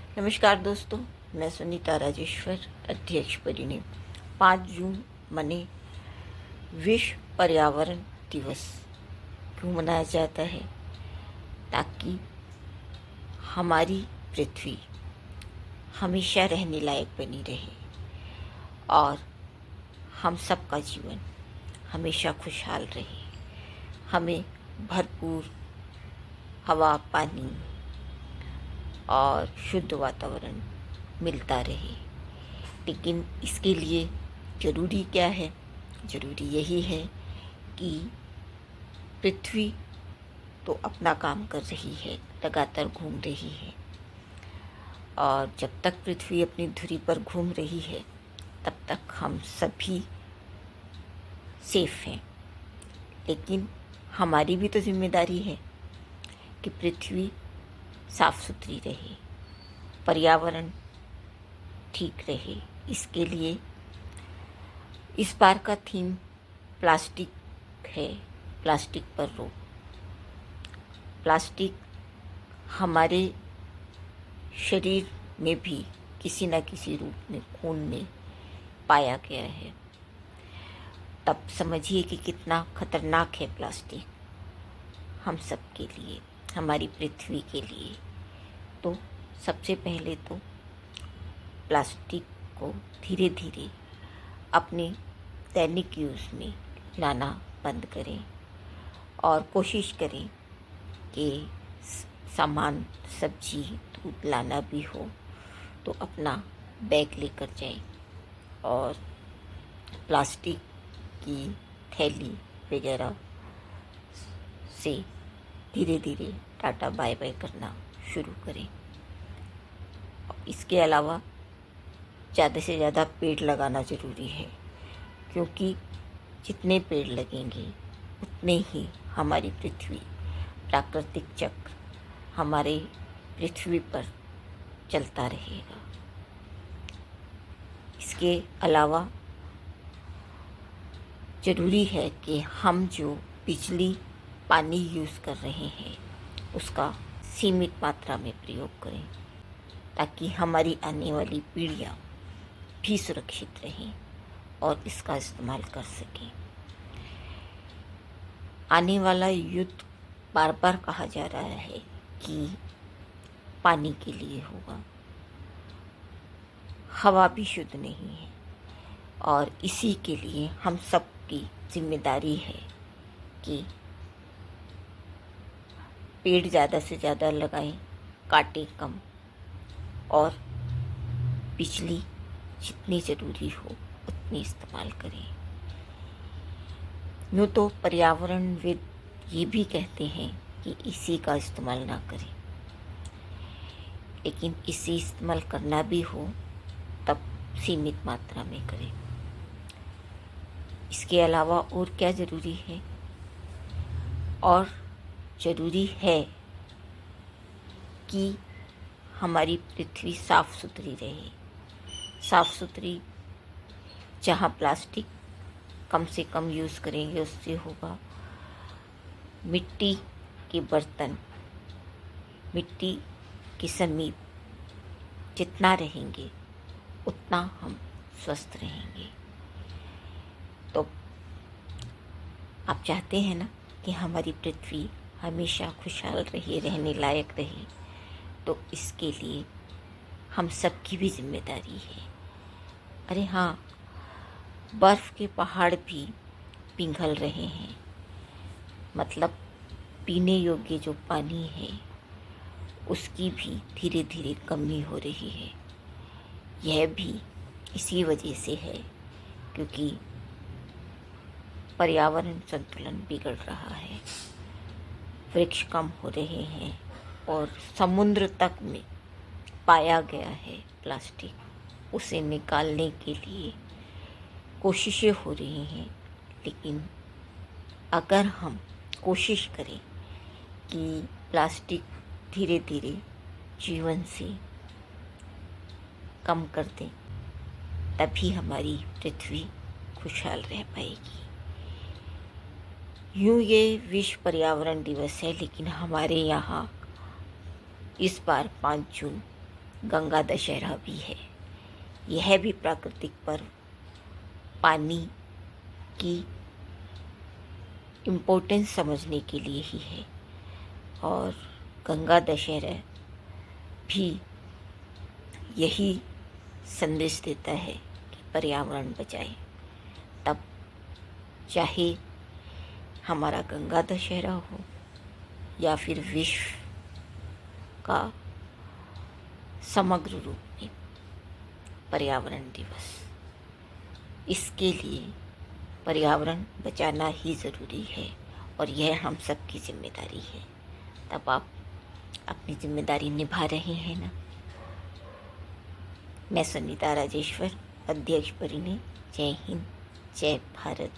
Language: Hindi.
नमस्कार दोस्तों, मैं सुनीता राजेश्वर, अध्यक्ष परिणय। 5 जून मने विश्व पर्यावरण दिवस क्यों मनाया जाता है? ताकि हमारी पृथ्वी हमेशा रहने लायक बनी रहे और हम सबका जीवन हमेशा खुशहाल रहे। हमें भरपूर हवा, पानी और शुद्ध वातावरण मिलता रहे। लेकिन इसके लिए ज़रूरी क्या है? ज़रूरी यही है कि पृथ्वी तो अपना काम कर रही है, लगातार घूम रही है, और जब तक पृथ्वी अपनी धुरी पर घूम रही है तब तक हम सभी सेफ हैं। लेकिन हमारी भी तो जिम्मेदारी है कि पृथ्वी साफ सुथरी रहे, पर्यावरण ठीक रहे। इसके लिए इस बार का थीम प्लास्टिक है, प्लास्टिक पर रोक। प्लास्टिक हमारे शरीर में भी किसी न किसी रूप में, खून में पाया गया है। तब समझिए कि कितना खतरनाक है प्लास्टिक हम सब के लिए, हमारी पृथ्वी के लिए। तो सबसे पहले तो प्लास्टिक को धीरे धीरे अपने दैनिक यूज़ में लाना बंद करें और कोशिश करें कि सामान, सब्जी, दूध लाना भी हो तो अपना बैग लेकर जाएं और प्लास्टिक की थैली वगैरह से धीरे धीरे टाटा बाय बाय करना शुरू करें। इसके अलावा ज़्यादा से ज़्यादा पेड़ लगाना ज़रूरी है, क्योंकि जितने पेड़ लगेंगे उतने ही हमारी पृथ्वी, प्राकृतिक चक्र हमारे पृथ्वी पर चलता रहेगा। इसके अलावा ज़रूरी है कि हम जो बिजली, पानी यूज़ कर रहे हैं उसका सीमित मात्रा में प्रयोग करें, ताकि हमारी आने वाली पीढ़ियाँ भी सुरक्षित रहें और इसका इस्तेमाल कर सकें। आने वाला युद्ध बार बार कहा जा रहा है कि पानी के लिए होगा। हवा भी शुद्ध नहीं है और इसी के लिए हम सब की जिम्मेदारी है कि पेड़ ज़्यादा से ज़्यादा लगाएं, काटें कम, और बिजली जितनी ज़रूरी हो उतनी इस्तेमाल करें। यूँ तो पर्यावरणविद ये भी कहते हैं कि इसी का इस्तेमाल ना करें, लेकिन इसे इस्तेमाल करना भी हो तब सीमित मात्रा में करें। इसके अलावा और क्या ज़रूरी है? और ज़रूरी है कि हमारी पृथ्वी साफ़ सुथरी रहे। साफ़ सुथरी, जहाँ प्लास्टिक कम से कम यूज़ करेंगे उससे होगा। मिट्टी के बर्तन, मिट्टी के समीप जितना रहेंगे उतना हम स्वस्थ रहेंगे। तो आप चाहते हैं ना कि हमारी पृथ्वी हमेशा खुशहाल रहे, रहने लायक रहे, तो इसके लिए हम सबकी भी जिम्मेदारी है। अरे हाँ, बर्फ़ के पहाड़ भी पिघल रहे हैं, मतलब पीने योग्य जो पानी है उसकी भी धीरे धीरे कमी हो रही है। यह भी इसी वजह से है क्योंकि पर्यावरण संतुलन बिगड़ रहा है, वृक्ष कम हो रहे हैं और समुद्र तक में पाया गया है प्लास्टिक, उसे निकालने के लिए कोशिशें हो रही हैं। लेकिन अगर हम कोशिश करें कि प्लास्टिक धीरे धीरे जीवन से कम कर दें, तभी हमारी पृथ्वी खुशहाल रह पाएगी। यूँ ये विश्व पर्यावरण दिवस है, लेकिन हमारे यहाँ इस बार 5 जून गंगा दशहरा भी है। यह भी प्राकृतिक पर्व पानी की इम्पोर्टेंस समझने के लिए ही है। और गंगा दशहरा भी यही संदेश देता है कि पर्यावरण बचाएं। तब चाहे हमारा गंगा दशहरा हो या फिर विश्व का समग्र रूप में पर्यावरण दिवस, इसके लिए पर्यावरण बचाना ही ज़रूरी है और यह हम सबकी जिम्मेदारी है। तब आप अपनी जिम्मेदारी निभा रहे हैं ना। मैं सुनीता राजेश्वर, अध्यक्ष परिणय। जय हिंद, जय भारत।